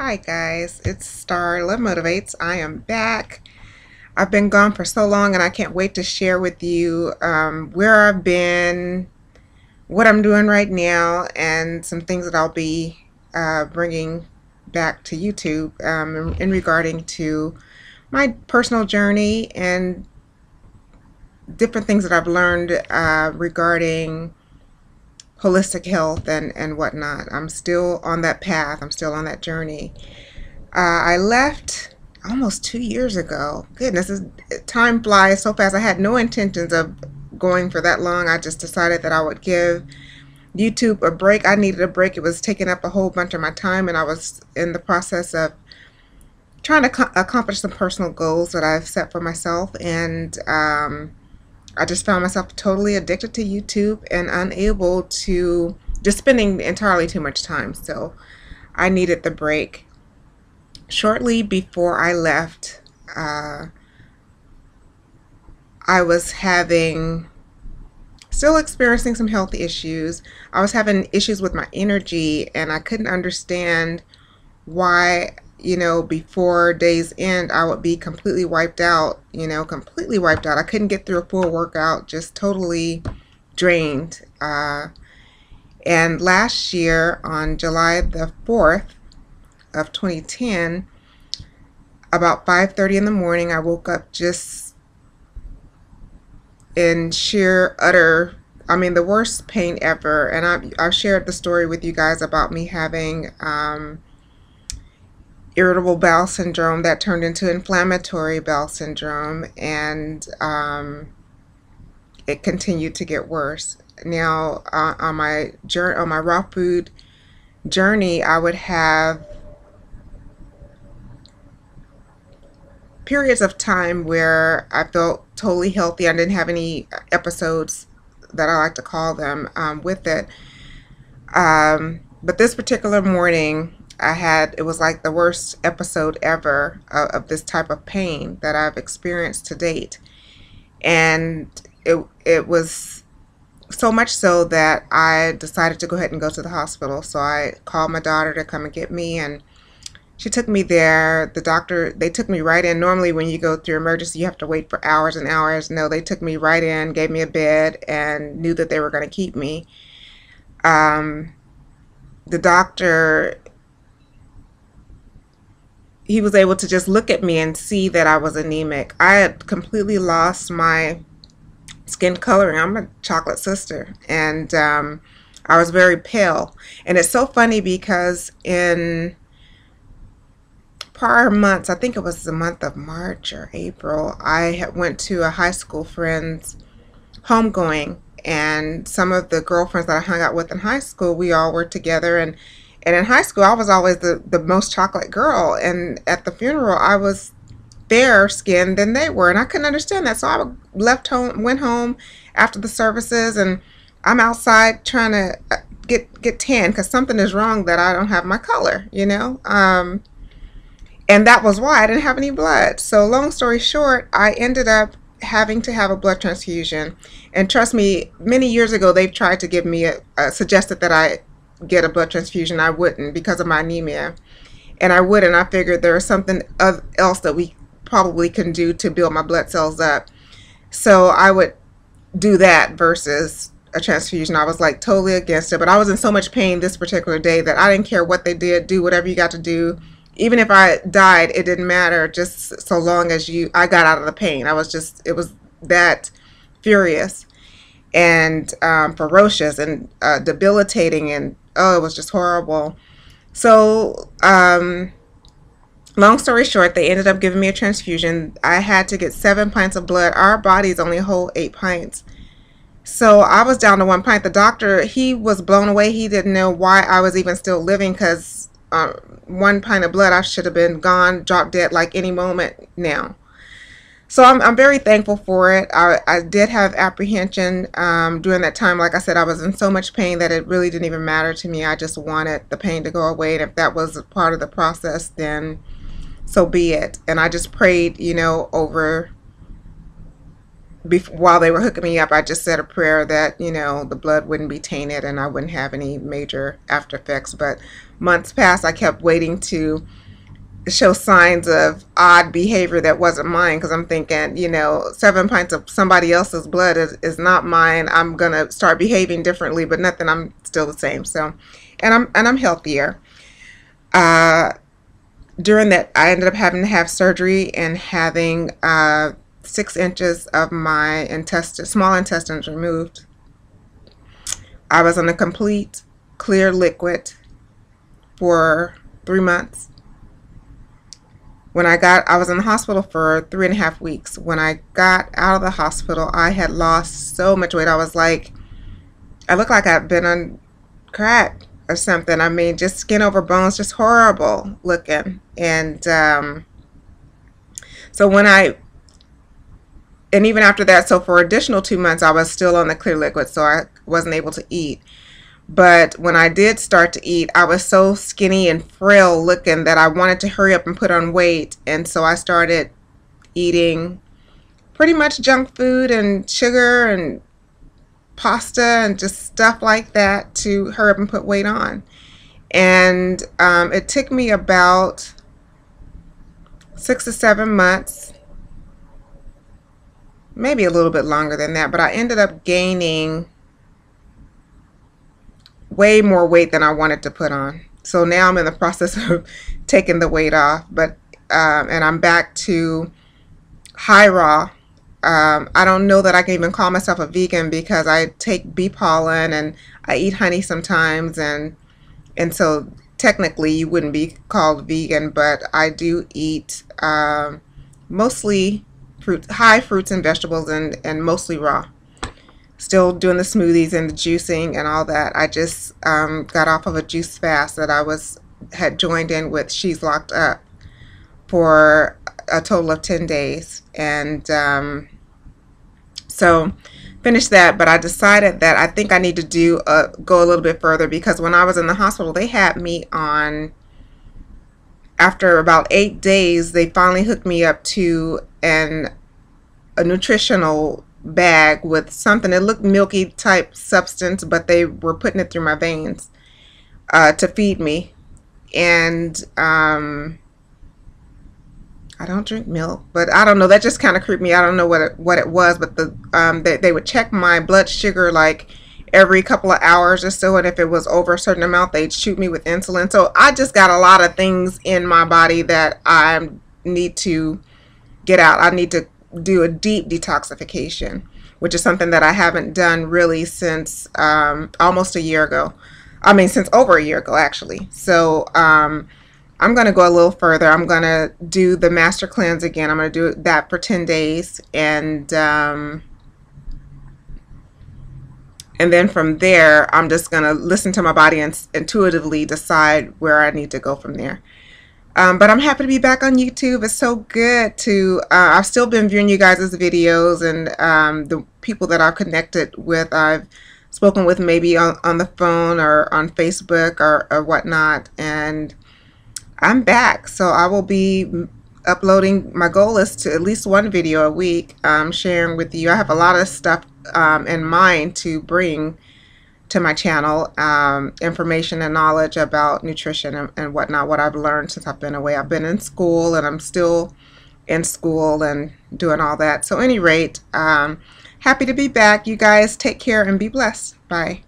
Hi guys, it's Starlamotivates. I am back. I've been gone for so long and I can't wait to share with you where I've been, what I'm doing right now, and some things that I'll be bringing back to YouTube in regarding to my personal journey and different things that I've learned regarding holistic health and whatnot. I'm still on that path. I'm still on that journey. I left almost 2 years ago. Goodness, time flies so fast. I had no intentions of going for that long. I just decided that I would give YouTube a break. I needed a break. It was taking up a whole bunch of my time, and I was in the process of trying to accomplish some personal goals that I've set for myself. And I just found myself totally addicted to YouTube and unable to, just spending entirely too much time. So I needed the break. Shortly before I left, I was still experiencing some health issues. I was having issues with my energy, and I couldn't understand why, before day's end, I would be completely wiped out, completely wiped out. I couldn't get through a full workout, just totally drained. And last year, on July the 4th of 2010, about 5:30 in the morning, I woke up just in sheer, utter, the worst pain ever. And I've shared the story with you guys about me having irritable bowel syndrome that turned into inflammatory bowel syndrome, and it continued to get worse. Now, on my raw food journey, I would have periods of time where I felt totally healthy. I didn't have any episodes that I like to call them with it. But this particular morning, it was like the worst episode ever of this type of pain that I've experienced to date. And it was so much so that I decided to go ahead and go to the hospital. So I called my daughter to come and get me, and she took me there. The doctor, they took me right in. Normally when you go through emergency, you have to wait for hours and hours. No, they took me right in, gave me a bed, and knew that they were going to keep me. The doctor, he was able to just look at me and see that I was anemic. I had completely lost my skin coloring. I'm a chocolate sister, and I was very pale. And it's so funny because in prior months, I think it was the month of March or April, I went to a high school friend's homegoing, and some of the girlfriends that I hung out with in high school, we all were together, and in high school I was always the most chocolate girl, and at the funeral I was fairer skinned than they were, and I couldn't understand that. So I went home after the services, and I'm outside trying to get tan because something is wrong that I don't have my color, and that was why I didn't have any blood. So long story short, I ended up having to have a blood transfusion. And trust me, many years ago, they've tried to give me suggested that I get a blood transfusion. I wouldn't because of my anemia. And I wouldn't. I figured there was something else that we probably can do to build my blood cells up. So I would do that versus a transfusion. I was like totally against it. But I was in so much pain this particular day that I didn't care what they did. Do whatever you got to do. Even if I died, it didn't matter, just so long as I got out of the pain. It was that furious and ferocious and debilitating, and oh, it was just horrible. So long story short, they ended up giving me a transfusion. I had to get 7 pints of blood. Our bodies only hold 8 pints. So I was down to 1 pint. The doctor, he was blown away. He didn't know why I was even still living, because 1 pint of blood, I should have been gone, dropped dead like any moment now. So I'm very thankful for it. I did have apprehension during that time. Like I said, I was in so much pain that it really didn't even matter to me. I just wanted the pain to go away, and if that was a part of the process, then so be it. And I just prayed, while they were hooking me up, I just said a prayer that, the blood wouldn't be tainted and I wouldn't have any major after effects. But months passed, I kept waiting to show signs of odd behavior that wasn't mine, because I'm thinking, 7 pints of somebody else's blood is not mine. I'm gonna start behaving differently, but nothing. I'm still the same. So, and I'm healthier. During that, I ended up having to have surgery and having 6 inches of my small intestines removed. I was on a complete clear liquid for 3 months. I was in the hospital for 3.5 weeks. When I got out of the hospital, I had lost so much weight. I looked like I'd been on crack or something. I mean, just skin over bones, just horrible looking. And so and even after that, so for additional 2 months, I was still on the clear liquid, so I wasn't able to eat. But when I did start to eat, I was so skinny and frail looking that I wanted to hurry up and put on weight. And so I started eating pretty much junk food and sugar and pasta and just stuff like that to hurry up and put weight on. And it took me about 6 to 7 months, maybe a little bit longer than that, but I ended up gaining way more weight than I wanted to put on. So now I'm in the process of taking the weight off, but and I'm back to high raw. I don't know that I can even call myself a vegan, because I take bee pollen and I eat honey sometimes, and so technically you wouldn't be called vegan, but I do eat mostly high fruits and vegetables, and mostly raw. Still doing the smoothies and the juicing and all that. I just got off of a juice fast that I had joined in with She's Locked Up for a total of 10 days. And so finished that, but I decided that I think I need to go a little bit further, because when I was in the hospital, they had me on, after about 8 days, they finally hooked me up to a nutritional bag with something. It looked milky type substance, but they were putting it through my veins to feed me. And I don't drink milk, but I don't know, that just kind of creeped me. I don't know what it was, but they would check my blood sugar like every couple of hours or so, and if it was over a certain amount, they'd shoot me with insulin. So I just got a lot of things in my body that I need to get out. I need to do a deep detoxification, which is something that I haven't done really since almost a year ago. I mean, since over a year ago, actually. So I'm going to go a little further. I'm going to do the master cleanse again. I'm going to do that for 10 days. And then from there, I'm just going to listen to my body and intuitively decide where I need to go from there. But I'm happy to be back on YouTube. It's so good to, I've still been viewing you guys' videos, and the people that I've connected with, I've spoken with maybe on the phone or on Facebook or whatnot, and I'm back. So I will be uploading. My goal is to at least 1 video a week, sharing with you. I have a lot of stuff in mind to bring to my channel, information and knowledge about nutrition and whatnot, what I've learned since I've been away. I've been in school, and I'm still in school and doing all that. So at any rate, happy to be back. You guys take care and be blessed. Bye.